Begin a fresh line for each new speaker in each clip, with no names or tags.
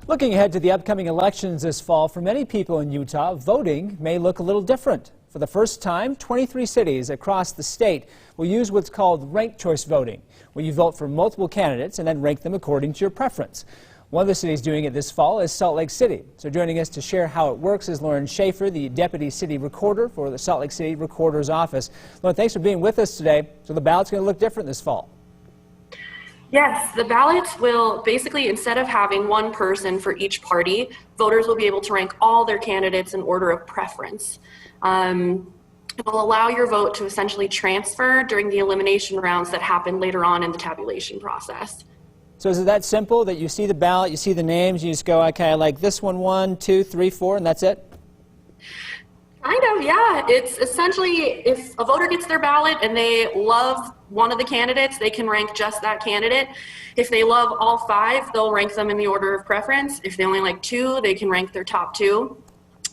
Looking ahead to the upcoming elections this fall, for many people in Utah, voting may look a little different. For the first time, 23 cities across the state will use what's called ranked choice voting, where you vote for multiple candidates and then rank them according to your preference. One of the cities doing it this fall is Salt Lake City. So joining us to share how it works is Schaefer, the Deputy City Recorder for the Salt Lake City Recorder's Office. Lauren, thanks for being with us today. So the ballot's going to look different this fall.
Yes, the ballot will basically, instead of having one person for each party, voters will be able to rank all their candidates in order of preference. It will allow your vote to essentially transfer during the elimination rounds that happen later on in the tabulation process.
So is it that simple that you see the ballot, you see the names, you just go, okay, I like this one, 1, 2, 3, 4, and that's it?
Kind of, yeah. It's essentially, if a voter gets their ballot and they love one of the candidates, they can rank just that candidate. If they love all 5, they'll rank them in the order of preference. If they only like 2, they can rank their top 2.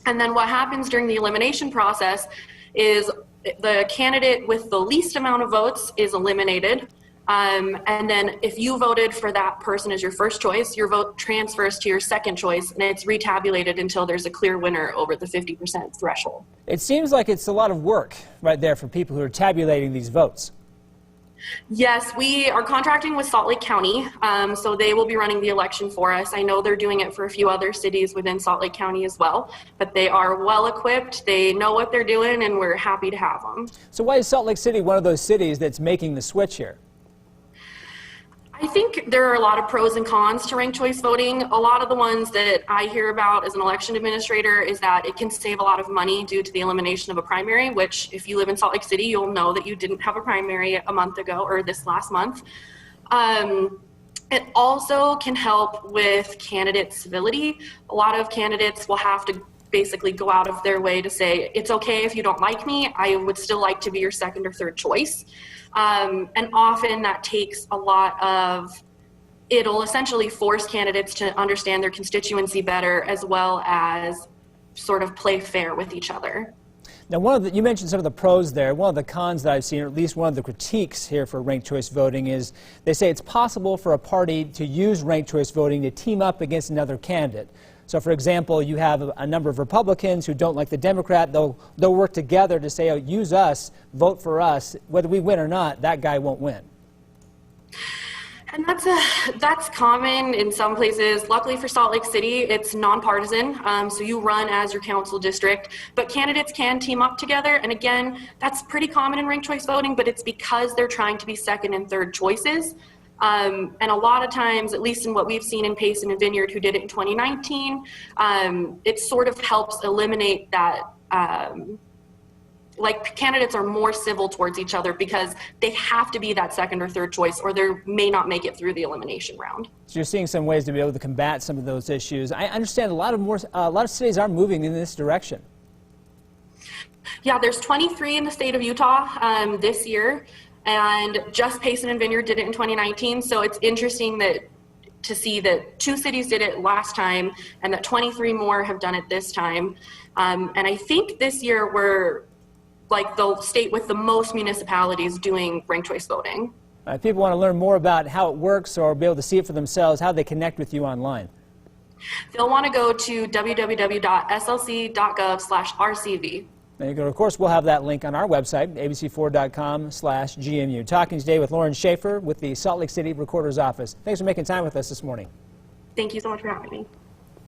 And then what happens during the elimination process is the candidate with the least amount of votes is eliminated. And then if you voted for that person as your first choice, your vote transfers to your second choice, and it's retabulated until there's a clear winner over the 50% threshold.
It seems like it's a lot of work right there for people who are tabulating these votes.
Yes, we are contracting with Salt Lake County, so they will be running the election for us. I know they're doing it for a few other cities within Salt Lake County as well, but they are well equipped, they know what they're doing, and we're happy to have them.
So why is Salt Lake City one of those cities that's making the switch here?
I think there are a lot of pros and cons to ranked choice voting. A lot of the ones that I hear about as an election administrator is that it can save a lot of money due to the elimination of a primary, which if you live in Salt Lake City, you'll know that you didn't have a primary a month ago or this last month. It also can help with candidate civility. A lot of candidates will have to basically go out of their way to say, it's okay if you don't like me, I would still like to be your second or third choice. And often that takes a lot of, it'll essentially force candidates to understand their constituency better as well as sort of play fair with each other.
Now, you mentioned some of the pros there. One of the cons that I've seen, or at least one of the critiques here for ranked choice voting, is they say it's possible for a party to use ranked choice voting to team up against another candidate. So, for example, you have a number of Republicans who don't like the Democrat. They'll work together to say, oh, use us, vote for us. Whether we win or not, that guy won't win.
And that's common in some places. Luckily for Salt Lake City, it's nonpartisan, so you run as your council district, but candidates can team up together. And again, that's pretty common in ranked choice voting, but it's because they're trying to be second and third choices. And a lot of times, at least in what we've seen in Payson and Vineyard, who did it in 2019, it sort of helps eliminate that, like candidates are more civil towards each other because they have to be that second or third choice or they may not make it through the elimination round.
So you're seeing some ways to be able to combat some of those issues. I understand a lot of cities are moving in this direction.
Yeah, there's 23 in the state of Utah this year. And just Payson and Vineyard did it in 2019, so it's interesting to see that 2 cities did it last time and that 23 more have done it this time. And I think this year we're like the state with the most municipalities doing ranked choice voting.
If people want to learn more about how it works or be able to see it for themselves, how do they connect with you online?
They'll want to go to www.slc.gov/RCV.
There you go. Of course, we'll have that link on our website, abc4.com/GMU. Talking today with Schaefer with the Salt Lake City Recorder's Office. Thanks for making time with us this morning.
Thank you so much for having me.